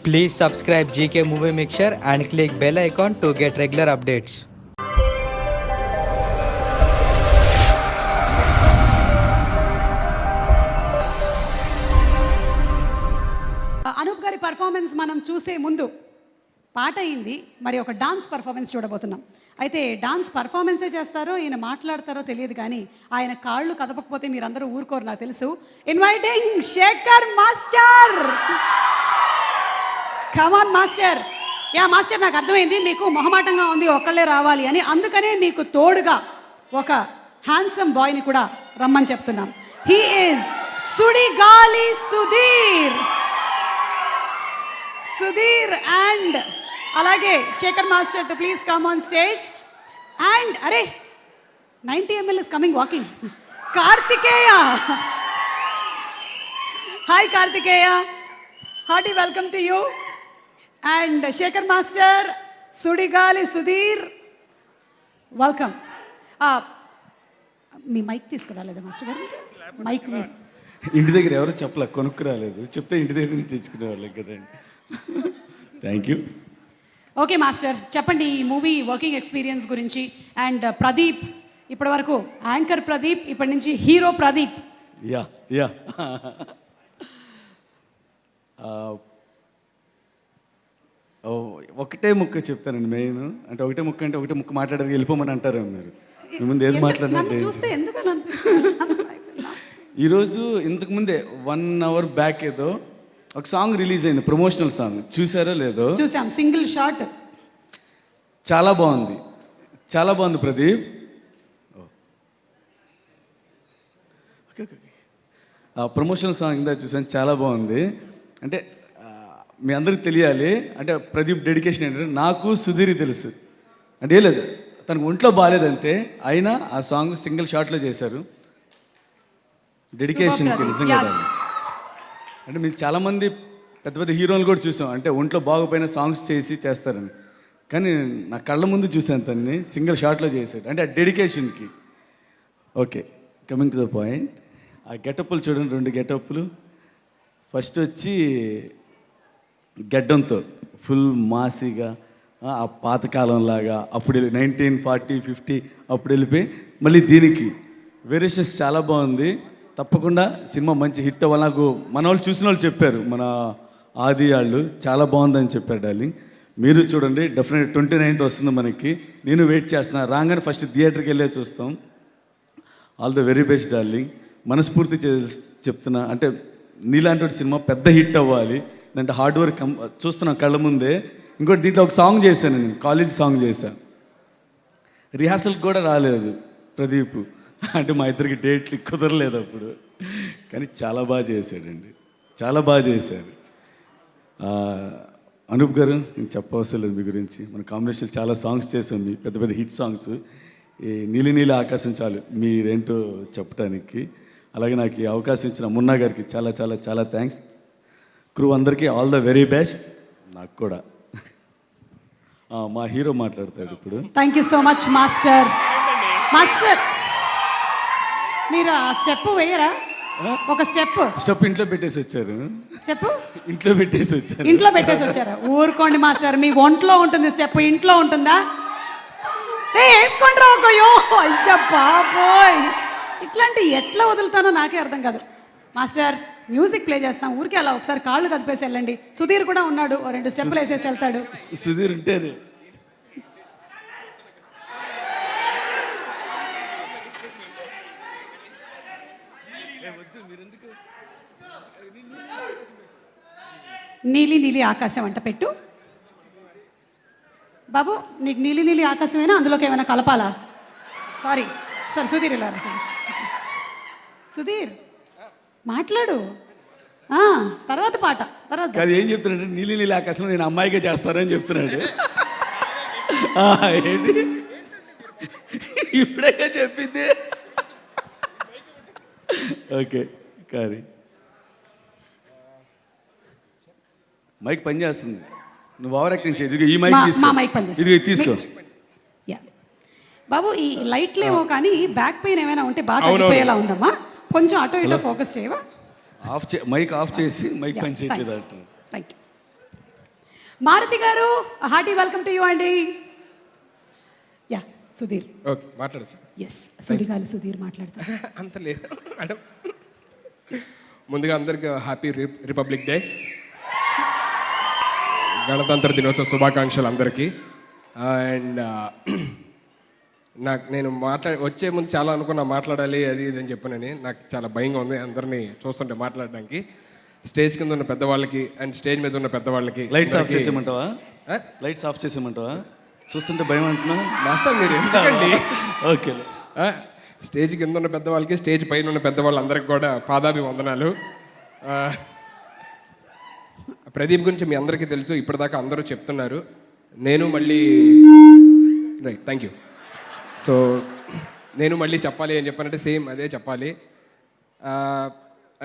Please subscribe GK Movie Mixture and click bell icon to get regular updates. Anoop గారి performance మనం చూసే ముందు పాట అయింది, మరి ఒక డాన్స్ పర్ఫార్మెన్స్ చూడబోతున్నాం. అయితే డాన్స్ పర్ఫార్మెన్సే చేస్తారో ఈయన మాట్లాడతారో తెలియదు, కానీ ఆయన కాళ్ళు కదపకపోతే మీరందరూ ఊరుకోరు నాకు తెలుసు. Inviting Shekhar master. Come on master. Yeah master, నాకు అర్థమైంది మీకు మొహమాటంగా ఉంది ఒక్కళ్ళే రావాలి అని, అందుకనే మీకు తోడుగా ఒక హ్యాండ్సమ్ బాయ్ని కూడా రమ్మని చెప్తున్నాం. He is Sudigali Sudheer. Sudheer and అలాగే Shekhar master too please come on stage. And అరే 90 ml is coming walking. Karthikeya. Hi Karthikeya, hearty welcome to you. And Shekhar master, Sudigali Sudheer, welcome. మీ మైక్ తీసుకురాలేదా మాస్టర్ గారు? మైక్ ఇంటి దగ్గర ఎవరు చెప్పలే, కొనుక్కు రాలేదు, చెప్తే ఇంటి దగ్గర నుంచి తెచ్చుకునే వాళ్ళం కదండి. Thank you. ఓకే మాస్టర్, చెప్పండి ఈ మూవీ వర్కింగ్ ఎక్స్పీరియన్స్ గురించి. అండ్ ప్రదీప్, ఇప్పటి వరకు యాంకర్ ప్రదీప్, ఇప్పటి నుంచి హీరో ప్రదీప్. యా యా ఒకటే ముక్క చెప్తానండి మెయిన్. అంటే ఒకటే ముక్క అంటే ఒకటే ముక్క మాట్లాడారు వెళ్ళిపోమని అంటారు మీరు. మీ ముందు ఏది మాట్లాడినా చూస్తే ఎందుకని అనిపిస్తుంది. ఈరోజు ఇంతకుముందే 1 hour బ్యాక్ ఏదో ఒక సాంగ్ రిలీజ్ అయింది, ప్రమోషనల్ సాంగ్. చూసారో లేదో? చూసాం, సింగిల్ షాట్. చాలా బాగుంది, చాలా బాగుంది ప్రదీప్. ప్రమోషనల్ సాంగ్ ఇందా చూసాను, చాలా బాగుంది. అంటే మీ అందరికి తెలియాలి, అంటే ప్రదీప్ డెడికేషన్ ఏంటంటే నాకు సుధీర్ తెలుసు అంటే ఏం లేదు, తనకు ఒంట్లో బాగాలేదంతే, అయినా ఆ సాంగ్ సింగిల్ షాట్లో చేశారు. డెడికేషన్కి నిజంగా. అంటే మీరు చాలామంది పెద్ద పెద్ద హీరోలు కూడా చూసాం, అంటే ఒంట్లో బాగోపోయిన సాంగ్స్ చేసి చేస్తారని, కానీ నా కళ్ళ ముందు చూసాను తన్ని సింగిల్ షాట్లో చేశాడు. అంటే ఆ డెడికేషన్కి. Okay, coming to the point. ఆ గెటప్పులు చూడండి, 2 గెటప్పులు. ఫస్ట్ వచ్చి గడ్డంతో ఫుల్ మాసిగా, ఆ పాతకాలంలాగా, అప్పుడు 1940, 50 అప్పుడు వెళ్ళిపోయి మళ్ళీ దీనికి వేరియేషన్స్ చాలా బాగుంది. తప్పకుండా సినిమా మంచి హిట్ అవ్వాలి. నాకు మన వాళ్ళు చూసిన వాళ్ళు చెప్పారు, మన ఆది వాళ్ళు చాలా బాగుందని చెప్పారు. డార్లింగ్ మీరు చూడండి, డెఫినెట్ 29th వస్తుంది మనకి. నేను వెయిట్ చేస్తున్నా, రాగానే ఫస్ట్ థియేటర్కి వెళ్ళే చూస్తాం. All the very best darling. మనస్ఫూర్తి చెప్తున్నా, అంటే నీలాంటి సినిమా పెద్ద హిట్ అవ్వాలి. అంటే హార్డ్ వర్క్ చూస్తున్నాం కళ్ళ ముందే. ఇంకోటి దీంట్లో ఒక సాంగ్ చేశాను నేను, కాలేజ్ సాంగ్ చేశాను. రిహార్సల్కి కూడా రాలేదు ప్రదీప్, అంటే మా ఇద్దరికి డేట్లు కుదరలేదు అప్పుడు, కానీ చాలా బాగా చేశాడండి, చాలా బాగా చేశారు. అనూప్ గారు నేను చెప్పవసరం లేదు మీ గురించి. మన కాంబినేషన్ చాలా సాంగ్స్ చేసాం, మీ పెద్ద పెద్ద హిట్ సాంగ్స్. ఈ నీలి నీలి ఆకాశం చాలు మీరేంటో చెప్పడానికి. అలాగే నాకు ఈ అవకాశం ఇచ్చిన మున్నా గారికి చాలా చాలా చాలా థ్యాంక్స్. క్రూ అందరికీ ఆల్ ద వెరీ బెస్ట్. నాకు కూడా మా హీరో మాట్లాడతాడు ఇప్పుడు. Thank you so much master. Master మీరు ఆ స్టెప్ వేయరా? ఒక స్టెప్ ఇంట్లో పెట్టేసి వచ్చారు. స్టెప్ ఇంట్లో పెట్టేసి వచ్చారు. ఇంట్లో పెట్టేసి వచ్చారా? ఊరుకోండి మాస్టర్, మీ ఒంట్లో ఉంటుంది స్టెప్, ఇంట్లో ఉంటుందా? వేసుకోండి రాకయో. అయ్యా బాబోయ్, ఇట్లాంటి ఎట్లా వదులుతానో నాకే అర్థం కాదు. మాస్టర్ మ్యూజిక్ ప్లే చేస్తాం, ఊరికే అలా ఒకసారి కాళ్ళు కదిపేసి వెళ్ళండి. సుధీర్ కూడా ఉన్నాడు, 2 స్టెప్పులు వేసేసి వెళ్తాడు. సుధీర్ ఉంటే నీలి నీలి ఆకాశం అంట పెట్టు బాబు. నీకు నీలి నీలి ఆకాశమేనా, అందులోకి ఏమైనా కలపాలా? సారీ సుధీర్ ఇలా సార్. సుధీర్ మాట్లాడు, తర్వాత పాట తర్వాత. అది ఏం చెప్తున్నాడు? నీలి నీలి ఆకాశం నేను అమ్మాయిగా చేస్తానని చెప్తున్నాడు. ఏంటి ఇప్పుడే చెప్పింది? ఓకే, కానీ మైక్ పని చేస్తుంది, నువ్వు ఓవర్ యాక్టింగ్ చేయదు. ఈ మైక్ తీసుకో, తీసుకో. బాబు ఈ లైట్లు ఏమో కానీ బ్యాక్ పెయిన్ ఏమైనా ఉంటే బాగా తగ్గిపోయేలా ఉందమ్మా, కొంచెం అటో ఇటో ఫోకస్ చేయవా? మైక్ ఆఫ్ చేసి మైక్ పని చేయట్లేదు. Thank you. మారుతి గారు హార్టీ వెల్కమ్ టు యూ అండి. యా సుధీర్. ఓకే మాట్లాడచ్చు. ఎస్ సుడిగాలి సుధీర్ మాట్లాడతారు. అంత లేదు మేడం. ముందుగా అందరికీ హ్యాపీ రిపబ్లిక్ డే, గణతంత్ర దినోత్సవ శుభాకాంక్షలు అందరికీ. అండ్ నేను వచ్చే ముందు చాలా అనుకున్నా మాట్లాడాలి అది ఇది అని చెప్పనని. నాకు చాలా భయంగా ఉంది అందరినీ చూస్తుంటే మాట్లాడడానికి. స్టేజ్ కింద ఉన్న పెద్దవాళ్ళకి అండ్ స్టేజ్ మీద ఉన్న పెద్దవాళ్ళకి లైట్స్ ఆఫ్ చేసేయమంటావా? లైట్స్ ఆఫ్ చేసేయమంటావా? చూస్తుంటే భయం అంటున్నా. మాస్టర్ మీరు ఎందుకండి? ఓకే. స్టేజ్ కింద ఉన్న పెద్దవాళ్ళకి స్టేజ్ పైన ఉన్న పెద్దవాళ్ళందరికీ కూడా పాదాభివందనాలు. ప్రదీప్ గురించి మీ అందరికీ తెలుసు, ఇప్పటిదాకా అందరూ చెప్తున్నారు. నేను మళ్ళీ రైట్ థ్యాంక్ యూ. సో నేను మళ్ళీ చెప్పాలి అని చెప్పానంటే సేమ్ అదే చెప్పాలి.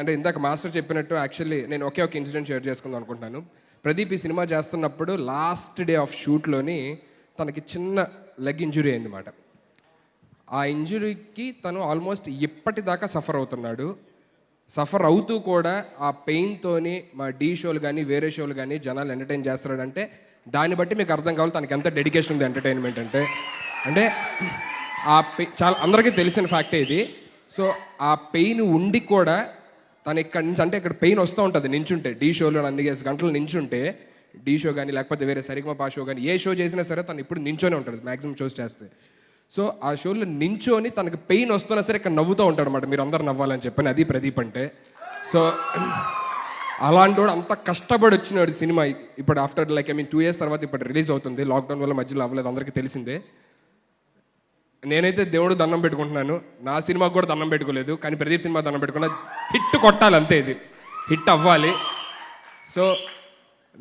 అంటే ఇందాక మాస్టర్ చెప్పినట్టు యాక్చువల్లీ నేను ఒకే ఒక ఇన్సిడెంట్ షేర్ చేసుకుందాం అనుకుంటున్నాను. ప్రదీప్ ఈ సినిమా చేస్తున్నప్పుడు లాస్ట్ డే ఆఫ్ షూట్లోని తనకి చిన్న లెగ్ ఇంజురీ అయిందన్నమాట. ఆ ఇంజురీకి తను ఆల్మోస్ట్ ఇప్పటిదాకా సఫర్ అవుతున్నాడు. సఫర్ అవుతూ కూడా ఆ పెయిన్తోని మా డీ షోలు కానీ వేరే షోలు కానీ జనాలు ఎంటర్టైన్ చేస్తున్నాడంటే దాన్ని బట్టి మీకు అర్థం కావాలి తనకి ఎంత డెడికేషన్ ఉంది ఎంటర్టైన్మెంట్ అంటే. అంటే ఆ చాలా అందరికీ తెలిసిన ఫ్యాక్టే ఇది. సో ఆ పెయిన్ ఉండి కూడా తను ఇక్కడి నుంచి అంటే ఇక్కడ పెయిన్ వస్తూ ఉంటుంది నించుంటే. డీ షోలో అన్ని గంటలు నించుంటే డీ షో కానీ లేకపోతే వేరే సరిగమపా షో కానీ ఏ షో చేసినా సరే తను ఇప్పుడు నించోనే ఉంటుంది మ్యాక్సిమం షోస్ చేస్తే. సో ఆ షోలో నించోని తనకు పెయిన్ వస్తున్నా సరే ఇక్కడ నవ్వుతూ ఉంటాడు అనమాట. మీరు అందరు నవ్వాలని చెప్పని అది ప్రదీప్ అంటే. సో అలాంటి వాడు అంత కష్టపడి వచ్చినాడు సినిమా. ఇప్పుడు ఆఫ్టర్ 2 years తర్వాత ఇప్పుడు రిలీజ్ అవుతుంది. లాక్డౌన్ వల్ల మధ్యలో అవ్వలేదు, అందరికీ తెలిసిందే. నేనైతే దేవుడు దండం పెట్టుకుంటున్నాను, నా సినిమాకి కూడా దండం పెట్టుకోలేదు, కానీ ప్రదీప్ సినిమా దండం పెట్టుకున్నా. హిట్ కొట్టాలి అంతే, ఇది హిట్ అవ్వాలి. సో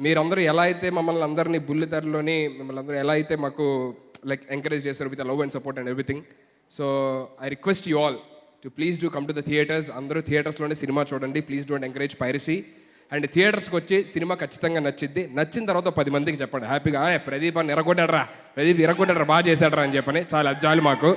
మీరందరూ ఎలా అయితే మమ్మల్ని అందరినీ బుల్లితెరలోని మిమ్మల్ని అందరూ ఎలా అయితే మాకు ఎంకరేజ్ చేస్తారు with love and support and everything. So I request you all to please do come to the theatres. అందరూ థియేటర్స్లోనే సినిమా చూడండి. Please don't encourage piracy. And థియేటర్స్కి వచ్చి సినిమా ఖచ్చితంగా నచ్చిద్ది. నచ్చిన తర్వాత 10 మందికి చెప్పండి హ్యాపీగా, ప్రదీప్ అని ఎరగొట్టాడరా బాగా చేశాడరా అని చెప్పని. చాలా అజ్జాలి మాకు.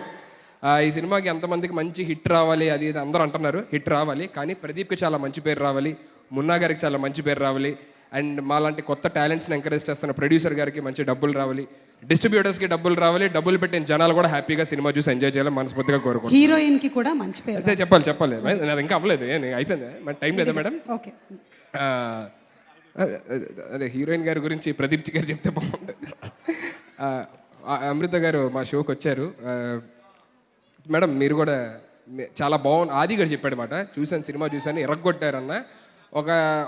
ఈ సినిమాకి ఎంతమందికి మంచి హిట్ రావాలి అది ఇది అందరూ అంటున్నారు. హిట్ రావాలి, కానీ ప్రదీప్కి చాలా మంచి పేరు రావాలి, మున్నా గారికి చాలా మంచి పేరు రావాలి, అండ్ మాలాంటి కొత్త టాలెంట్స్ని ఎంకరేజ్ చేస్తున్న ప్రొడ్యూసర్ గారికి మంచి డబ్బులు రావాలి, డిస్ట్రిబ్యూటర్స్కి డబ్బులు రావాలి, డబ్బులు పెట్టిన జనాలు కూడా హ్యాపీగా సినిమా చూసి ఎంజాయ్ చేయాలని మనస్ఫూర్తిగా కోరుకుంటున్నాను. హీరోయిన్కి కూడా మంచి పేరు. అయితే చెప్పాలి అది ఇంకా అవ్వలేదు, అయిపోయింది మరి టైం లేదా మేడం? ఓకే. అదే హీరోయిన్ గారి గురించి ప్రదీప్ గారు చెప్తే బాగుంటుంది. అమృత గారు మా షోకి వచ్చారు. మేడం మీరు కూడా చాలా బాగుంది. ఆది గారు చెప్పాడు మాట, సినిమా చూశాను, ఎరగొట్టారన్న.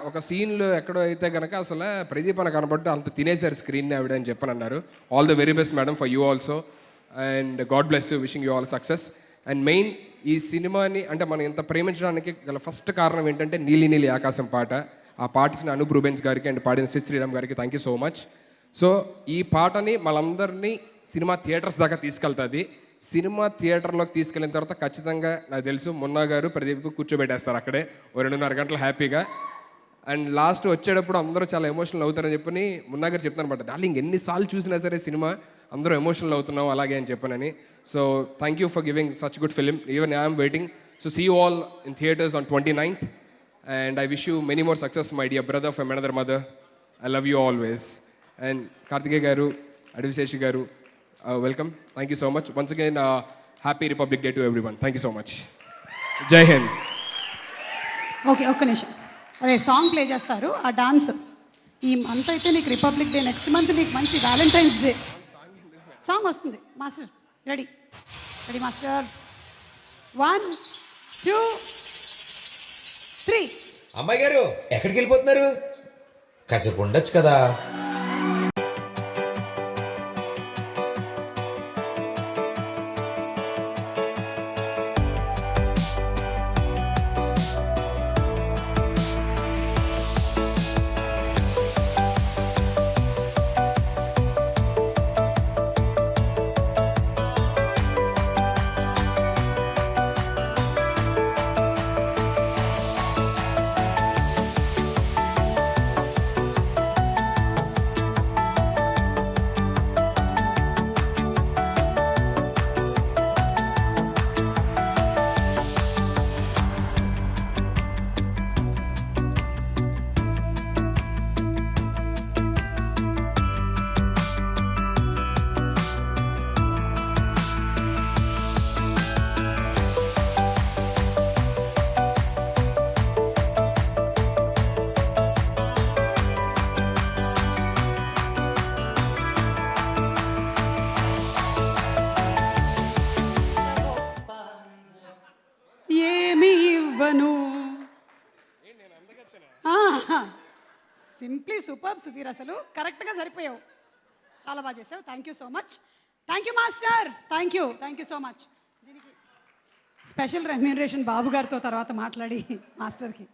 ఒక సీన్లో ఎక్కడో అయితే కనుక అసలు ప్రదీప్ అని కనబడ్డు అంత తినేశారు స్క్రీన్ని ఆవిడ అని చెప్పని అన్నారు. All the very best madam for you also, and God bless you, wishing you all success. And main ఈ సినిమాని అంటే మనం ఇంత ప్రేమించడానికి గల ఫస్ట్ కారణం ఏంటంటే నీలి నీలి ఆకాశం పాట. ఆ పాట ఇచ్చిన అనూప్ రూబెన్స్ గారికి అండ్ పాడిన శ్రీరామ్ గారికి thank you so much. So ఈ పాటని మనందరినీ సినిమా థియేటర్స్ దాకా తీసుకెళ్తుంది. సినిమా థియేటర్లోకి తీసుకెళ్ళిన తర్వాత ఖచ్చితంగా నాకు తెలుసు మున్నా గారు ప్రదీప్ కూర్చోబెట్టేస్తారు అక్కడే 2.5 గంటలు హ్యాపీగా. అండ్ లాస్ట్ వచ్చేటప్పుడు అందరూ చాలా ఎమోషనల్ అవుతారని చెప్పని మున్నా గారు చెప్తాను అనమాట. డార్లింగ్ ఎన్నిసార్లు చూసినా సరే సినిమా అందరూ ఎమోషనల్ అవుతున్నాం అలాగే అని చెప్పనని. So thank you for giving such good film. Even I'm waiting. So see you all in theatres on 29th. And I wish you many more success, my dear brother from another mother. I love you always. And Karthikeya garu, Adviseshi garu, welcome. Thank you so much. Once again, happy Republic Day to everyone. Thank you so much. Jai Hind. Okay, ఒక్క నిమిషం. అదే song play చేస్తారు, ఆ dance. ఈ month అయితే నీకు republic day, next month నీకు మంచి వ్యాలంటైన్స్ డే సాంగ్ వస్తుంది. Master ready master. 1 2 3. అమ్మాయి గారు ఎక్కడికి వెళ్ళిపోతున్నారు? కాసేపు ఉండొచ్చు కదా. ఇవ్వను. సింప్లీ సూపర్ సుధీర్, అసలు కరెక్ట్గా సరిపోయావు, చాలా బాగా చేసావు. Thank you so much. Thank you master, thank you so much. దీనికి స్పెషల్ రెమ్యూనరేషన్ బాబు గారితో తర్వాత మాట్లాడి మాస్టర్కి.